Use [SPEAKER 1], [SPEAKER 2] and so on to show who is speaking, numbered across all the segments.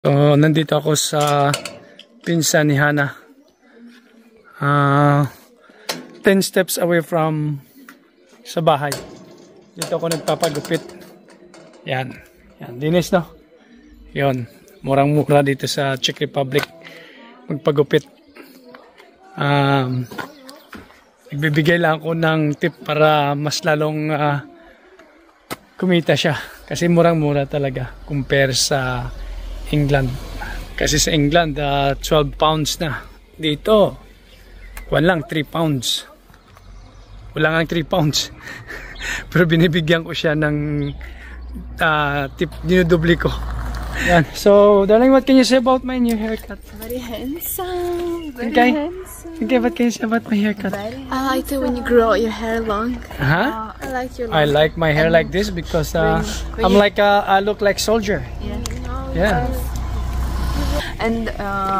[SPEAKER 1] So, nandito ako sa pinsan ni Hana. 10 steps away from sa bahay. Dito ako nagpapagupit. Yan. Yan. Dinis, no? Yun. Murang-mura dito sa Czech Republic. Magpagupit. Nagbibigay lang ako ng tip para mas lalong kumita siya. Kasi murang-mura talaga compare sa England. Kasi sa England, 12 pounds na. Dito, walang 3 pounds. Wala nga 3 pounds. Pero binibigyan ko siya ng tip, dinudubli ko. Yan. So, darling, what can you say about my new haircut?
[SPEAKER 2] Very handsome. Very handsome.
[SPEAKER 1] Okay, what can you say about my haircut?
[SPEAKER 2] I like it when you grow your hair long.
[SPEAKER 1] Huh?
[SPEAKER 2] I like your
[SPEAKER 1] I like my hair like this because I'm like I look like soldier.
[SPEAKER 2] Yeah. And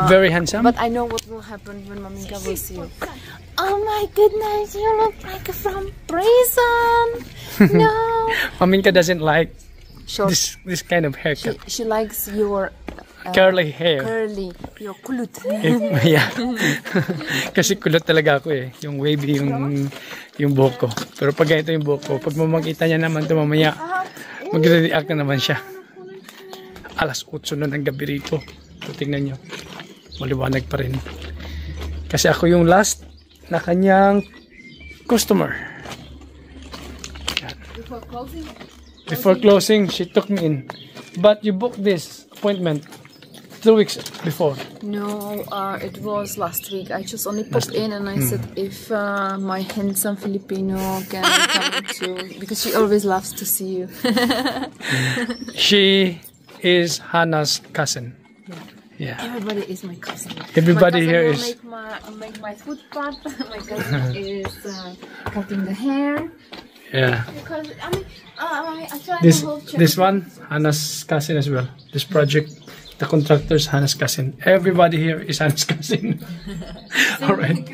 [SPEAKER 1] very handsome.
[SPEAKER 2] But I know what will happen when Maminka will see you. Oh my goodness, you look like from prison. No.
[SPEAKER 1] Maminka doesn't like
[SPEAKER 2] Short.
[SPEAKER 1] this kind of haircut.
[SPEAKER 2] She likes your
[SPEAKER 1] curly hair.
[SPEAKER 2] Curly, your kulot.
[SPEAKER 1] Yeah. Kasi kulot talaga ako eh. Yung wavy yung buhok ko. Pero pag ganito yung buhok ko, pag makita niya naman ito mamaya, magre-react na naman siya. Alas 8 na ng gabi rito. So, tingnan nyo. Maliwanag pa rin. Kasi ako yung last na kanyang customer. Yan. Before closing, she took me in. But you booked this appointment 2 weeks before.
[SPEAKER 2] No, it was last week. I just only popped in and I said if my handsome Filipino can come too, because she always loves to see you.
[SPEAKER 1] She is Hana's cousin. Yeah.
[SPEAKER 2] Everybody is my cousin.
[SPEAKER 1] Everybody
[SPEAKER 2] my cousin
[SPEAKER 1] here
[SPEAKER 2] will
[SPEAKER 1] is
[SPEAKER 2] make my foot part. My cousin is cutting the hair.
[SPEAKER 1] Yeah.
[SPEAKER 2] Because I mean, I tried
[SPEAKER 1] This
[SPEAKER 2] the whole
[SPEAKER 1] this one Hana's cousin as well. This project, the contractor's Hana's cousin. Everybody here is Hana's cousin. All right.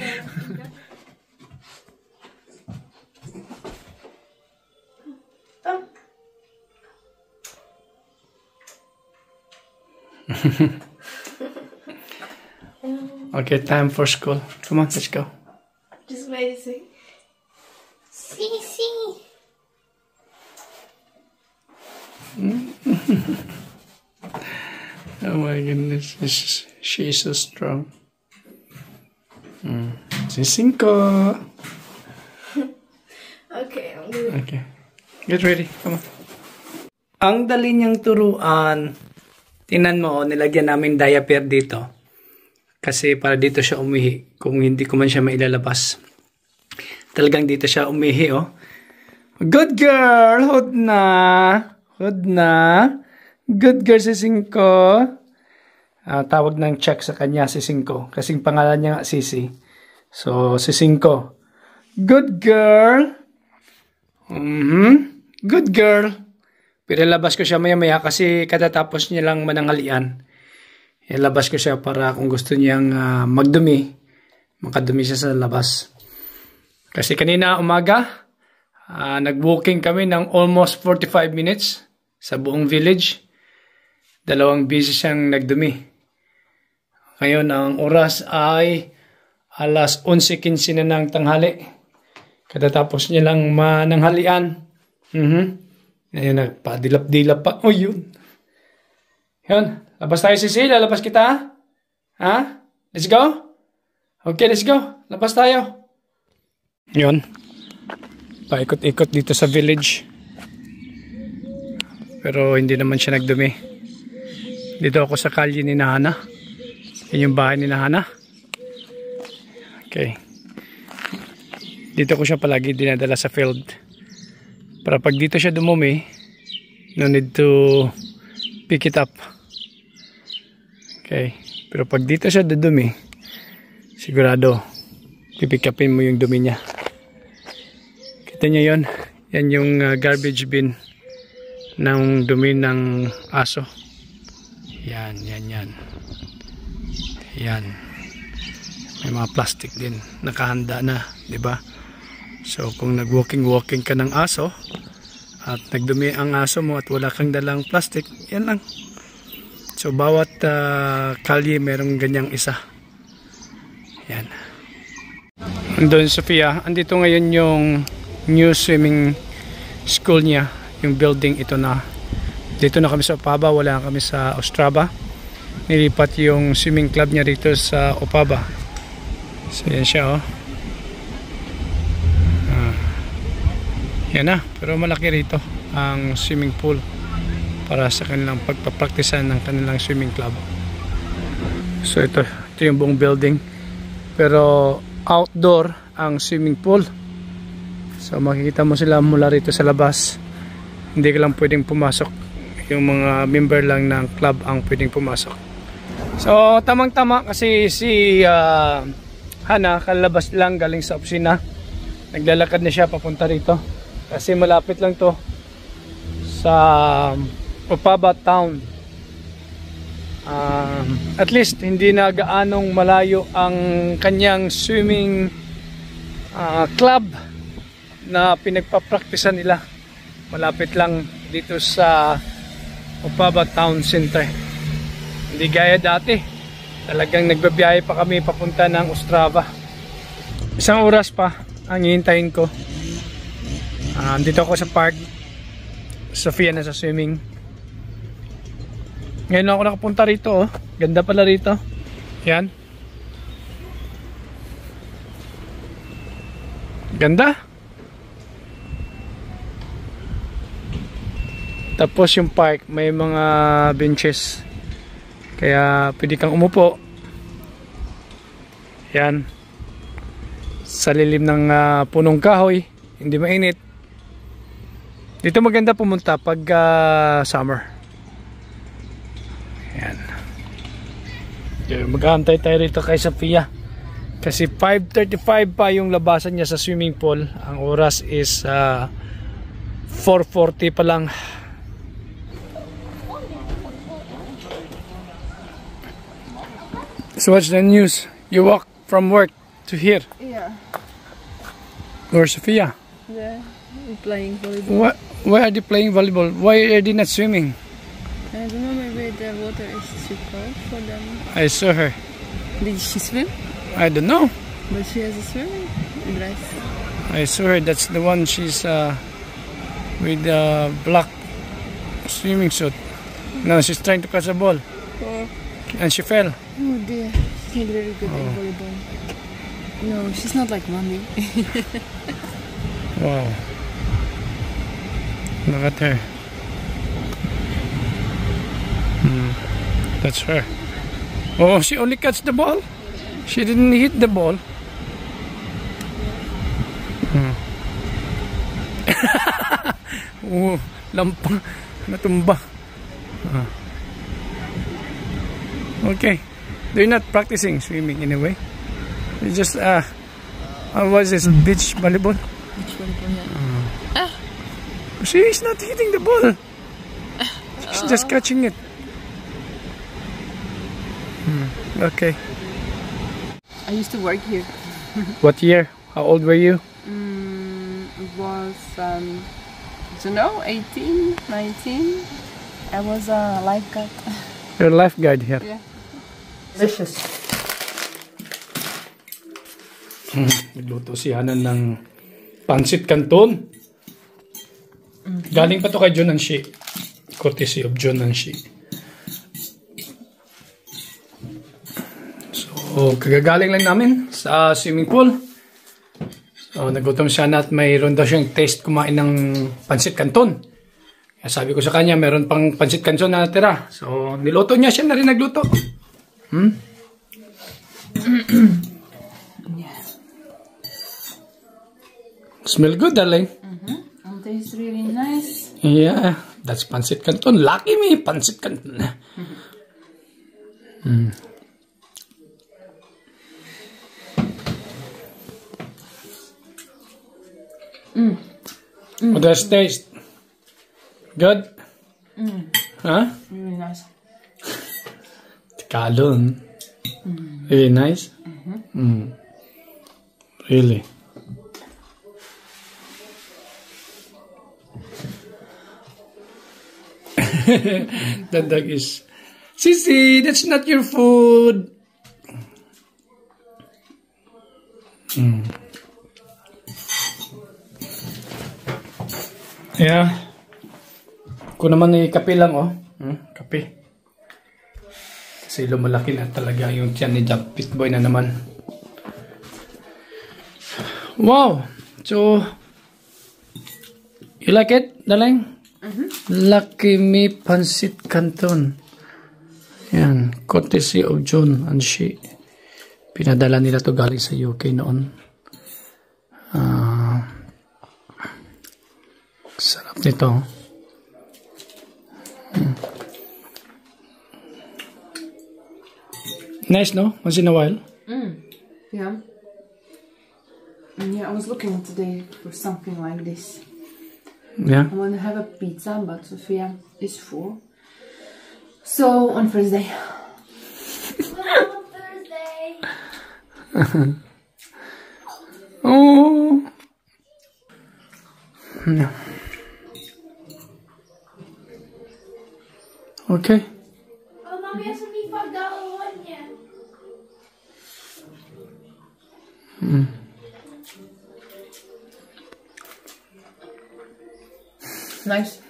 [SPEAKER 1] Okay, time for school. Come on, let's go.
[SPEAKER 2] Just waiting. See.
[SPEAKER 1] Oh my goodness, she is so strong. Si 5.
[SPEAKER 2] Okay, I'm good.
[SPEAKER 1] Okay, get ready. Come on. Ang dali niyang turuan. Tingnan mo, nilagyan namin diaper dito. Kasi para dito siya umihi. Kung hindi ko man siya mailalabas. Talagang dito siya umihi, oh. Good girl! Hold na! Hold na! Good girl si 5. Tawag ng check sa kanya si 5. Kasing pangalan niya nga Sisi. So, si 5. Good girl! Good girl! Pero labas ko siya maya-maya kasi katatapos niya lang mananghalian. Ilabas ko siya para kung gusto niyang magdumi, makadumi siya sa labas. Kasi kanina umaga, nag-walking kami ng almost 45 minutes sa buong village. 2 beses siyang nagdumi. Ngayon, ang oras ay alas 11:15 na ng tanghali. Katatapos niya lang mananghalian. Ayan, nagpadilap-dilap pa. Oh, yun. Yun. Labas tayo, Sisi. Lalabas kita. Ha? Let's go? Okay, let's go. Labas tayo. Yun. Paikot-ikot dito sa village. Pero hindi naman siya nagdumi. Dito ako sa kalye ni Hana. Yan yung bahay ni Hana. Okay. Dito ko siya palagi dinadala sa field. Para pag dito siya dumumi, no need to pick it up. Okay. Pero pag dito siya dudumi, sigurado pipick upin mo yung dumi niya. Kita niyo yon? Yan yung garbage bin ng dumi ng aso. Yan. Yan. May mga plastic din. Nakahanda na, di ba? So kung nag-walking ka ng aso at nagdumi ang aso mo at wala kang dalang plastic, yan lang. So, bawat kalye merong ganyang isa. Yan. Andun, Sofia. Andito ngayon yung new swimming school niya. Yung building ito na. Dito na kami sa Opava. Wala kami sa Ostrava. Nilipat yung swimming club niya rito sa Opava. So, yan siya, oh. Yan na. Pero malaki rito ang swimming pool para sa kanilang pagpapraktisan ng kanilang swimming club. So ito yung buong building, pero outdoor ang swimming pool. So makikita mo sila mula rito sa labas. Hindi ka lang pwedeng pumasok, yung mga member lang ng club ang pwedeng pumasok. So tamang tama kasi si Hana kalabas lang galing sa opisina, naglalakad na siya papunta rito kasi malapit lang to sa Opava town. At least hindi na gaanong malayo ang kanyang swimming club na pinagpapraktisan nila. Malapit lang dito sa Opava Town Center. Hindi gaya dati, talagang nagbabiyahe pa kami papunta ng Ostrava. 1 oras pa ang hihintayin ko. Dito ako sa park. Sofia na sa swimming. Ngayon ako nakapunta rito, oh. Ganda pala rito. Yan. Ganda. Tapos yung park may mga benches. Kaya pwede kang umupo. Yan. Sa lilim ng punong kahoy. Hindi mainit. Dito maganda pumunta pag summer. Ayan. Mag-aantay tayo rito kay Sofia. Kasi 5:35 pa yung labasan niya sa swimming pool. Ang oras is 4:40 pa lang. So what's the news? You walk from work to here?
[SPEAKER 2] Yeah.
[SPEAKER 1] Where's Sofia?
[SPEAKER 2] Yeah. We're playing volleyball.
[SPEAKER 1] Why are they playing volleyball? Why are they not swimming?
[SPEAKER 2] I don't know, maybe the water is too cold for them.
[SPEAKER 1] I saw her.
[SPEAKER 2] Did she swim?
[SPEAKER 1] I don't know.
[SPEAKER 2] But she has a swimming dress.
[SPEAKER 1] I saw her. That's the one. She's with the black swimming suit. No, she's trying to catch a ball.
[SPEAKER 2] Oh.
[SPEAKER 1] And she fell.
[SPEAKER 2] Oh dear. She's not very good at volleyball. No, she's not like mommy.
[SPEAKER 1] Wow. Look at her. That's her. Oh, she only catch the ball. She didn't hit the ball. Oh, lampang natumba. Okay. They're not practicing swimming anyway. They just what's this, beach volleyball?
[SPEAKER 2] Beach volleyball, yeah.
[SPEAKER 1] She's not hitting the ball. She's just catching it. Okay.
[SPEAKER 2] I used to work here.
[SPEAKER 1] What year? How old were you?
[SPEAKER 2] It was, I don't know, 18, 19. I was a lifeguard.
[SPEAKER 1] You're a lifeguard here.
[SPEAKER 2] Yeah.
[SPEAKER 1] Delicious. Nagluto si Hanan ng pancit canton. Galing pa to kay John and Shi. Courtesy of John and Shi. So, kagagaling lang namin sa swimming pool. So, nagutom siya na at mayroon daw siyang taste kumain ng pancit canton. Kaya sabi ko sa kanya, meron pang pancit canton na natira. So, niluto niya, siya na rin nagluto. Smell good, darling.
[SPEAKER 2] And tastes really nice.
[SPEAKER 1] Yeah, that's pancit canton. Lucky me, pancit canton. What does it taste? Good? Huh?
[SPEAKER 2] Really nice.
[SPEAKER 1] Kalon. Really nice? Really? The dog is Sissy, that's not your food. Yeah. Kung naman ay kape lang, oh. Kape. Kasi lumalaki na talaga yung tiyan ni Jumpit Boy na naman. Wow! So, you like it, darling? Lucky Me Pancit Canton. Yan. Courtesy of John and she. Pinadala nila to galing sa UK noon. Sarap nito. Nice, no? Once in a while.
[SPEAKER 2] Yeah. Yeah, I was looking today for something like this.
[SPEAKER 1] Yeah.
[SPEAKER 2] I want to have a pizza, but Sofia is full. So, on Thursday.
[SPEAKER 1] Oh. No. Okay.
[SPEAKER 3] Oh, Mommy, ja sam mi podała ładnie.
[SPEAKER 2] Nice.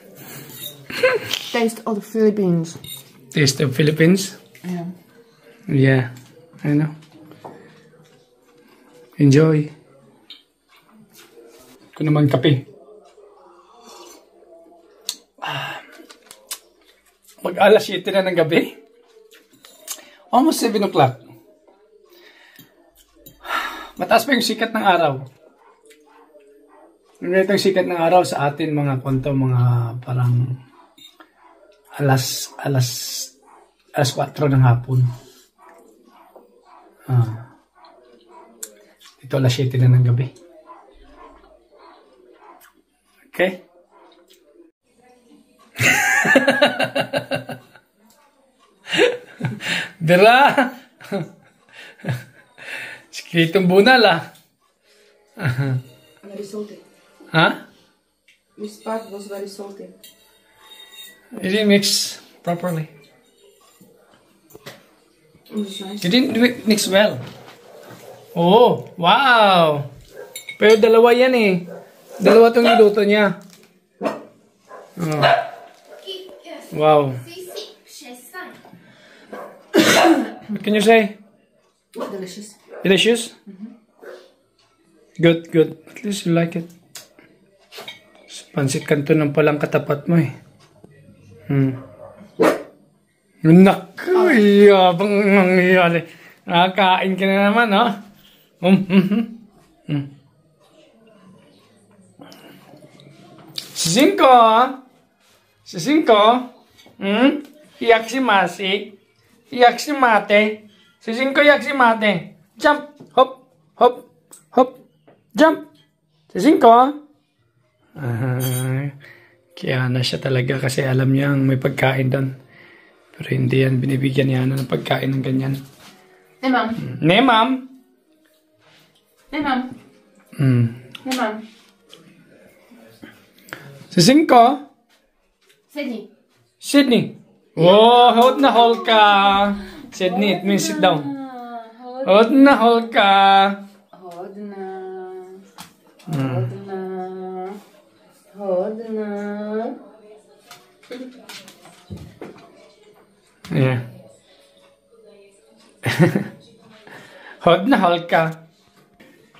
[SPEAKER 2] Taste of the Philippines.
[SPEAKER 1] Taste of Philippines?
[SPEAKER 2] Yeah.
[SPEAKER 1] Yeah, I know. Enjoy. Kung naman kape. Mag-alas 7 na ng gabi. Almost 7 o'clock. Mataas pa yung sikat ng araw. Ganito yung sikat ng araw sa atin mga konto, mga parang alas 4 ng hapon. Ito alas 7 na ng gabi. Okay? Dira! Sikritong bunal
[SPEAKER 2] Very salty.
[SPEAKER 1] Huh?
[SPEAKER 2] This part was very salty.
[SPEAKER 1] You didn't mix properly.
[SPEAKER 2] It was nice.
[SPEAKER 1] You didn't mix well. Oh, wow! Pero dalawa yan eh. Dalawa itong niluto niya. Oh. Wow. What can you say?
[SPEAKER 2] Delicious.
[SPEAKER 1] Delicious? Good, good. At least you like it. Pancit Canton ng palang katapat mo eh. Naku, yabang nangyayari. Nakakain ka na naman, no? Sisingko! Sisingko! Iyak si Masi. Iyak si Mate. Sisingko, iyak si Mate. Jump! Hop! Hop! Hop! Jump! Sisingko! Kaya na siya talaga kasi alam niya may pagkain doon. Pero hindi yan, binibigyan niya ng pagkain ng ganyan.
[SPEAKER 2] Hey, Mom.
[SPEAKER 1] Ne, Ma'am?
[SPEAKER 2] Hey, Mom. Hey, Mom.
[SPEAKER 1] Sisingko?
[SPEAKER 2] Sydney.
[SPEAKER 1] Sydney. Oh, hold na hold ka. Sydney, it means sit down. Hold na hold ka.
[SPEAKER 2] Hold na. Hold na. Hold na.
[SPEAKER 1] Yeah. Hold na hold ka.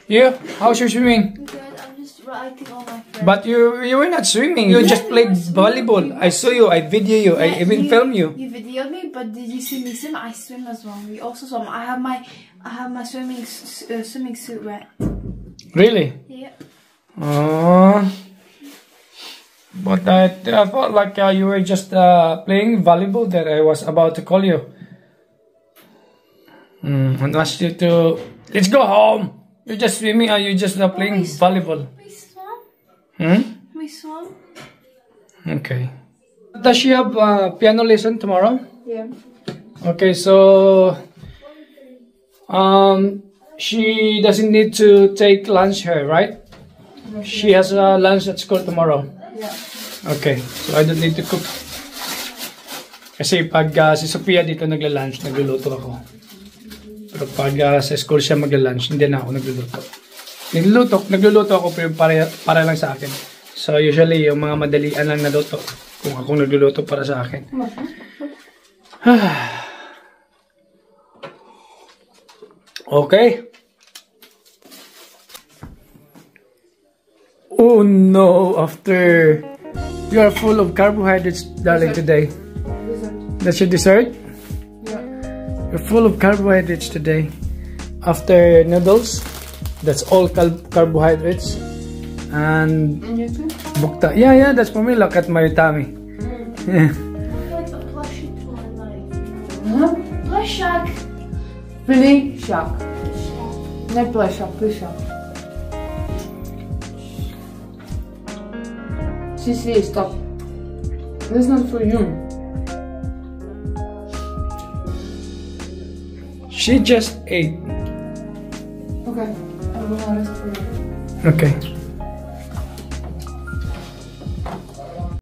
[SPEAKER 1] You, how's your swimming?
[SPEAKER 3] Good, I'm just writing all my friends.
[SPEAKER 1] But you were not swimming. You just played volleyball. I saw you. I video you. I even film you.
[SPEAKER 3] You videoed me, but did you see me swim? I swim as well. We also swim. I have my swimming suit wet.
[SPEAKER 1] Really?
[SPEAKER 3] Yeah.
[SPEAKER 1] Oh. But I felt like you were just playing volleyball that I was about to call you. And asked you to, let's go home. You're just swimming or you're just playing volleyball.
[SPEAKER 3] We swam. We swam.
[SPEAKER 1] Okay. Does she have piano lesson tomorrow?
[SPEAKER 2] Yeah.
[SPEAKER 1] Okay, so she doesn't need to take lunch here, right? She has lunch at school tomorrow.
[SPEAKER 2] Yeah.
[SPEAKER 1] Okay, so I don't need to cook. Kasi pag si Sofia dito nagla-lunch, nagluluto ako. Pero pag sa school siya magla-lunch, hindi na ako nagluluto. Nagluluto ako pero para lang sa akin. So usually yung mga madalian lang na luto kung akong nagluluto para sa akin. Okay. Oh no, after you are full of carbohydrates, darling, today. That's your dessert?
[SPEAKER 2] Yeah.
[SPEAKER 1] You're full of carbohydrates today. After noodles, that's all carbohydrates. And
[SPEAKER 2] you too?
[SPEAKER 1] bukta. Yeah, that's for me. Look at my tummy. Yeah.
[SPEAKER 3] Like a plushy toy, like.
[SPEAKER 2] Huh?
[SPEAKER 3] Plushak.
[SPEAKER 2] Plishak. Ne plishak, plishak. Sisi, stop. This is not for you.
[SPEAKER 1] She just ate.
[SPEAKER 2] Okay, I'm gonna rest for you.
[SPEAKER 1] Okay.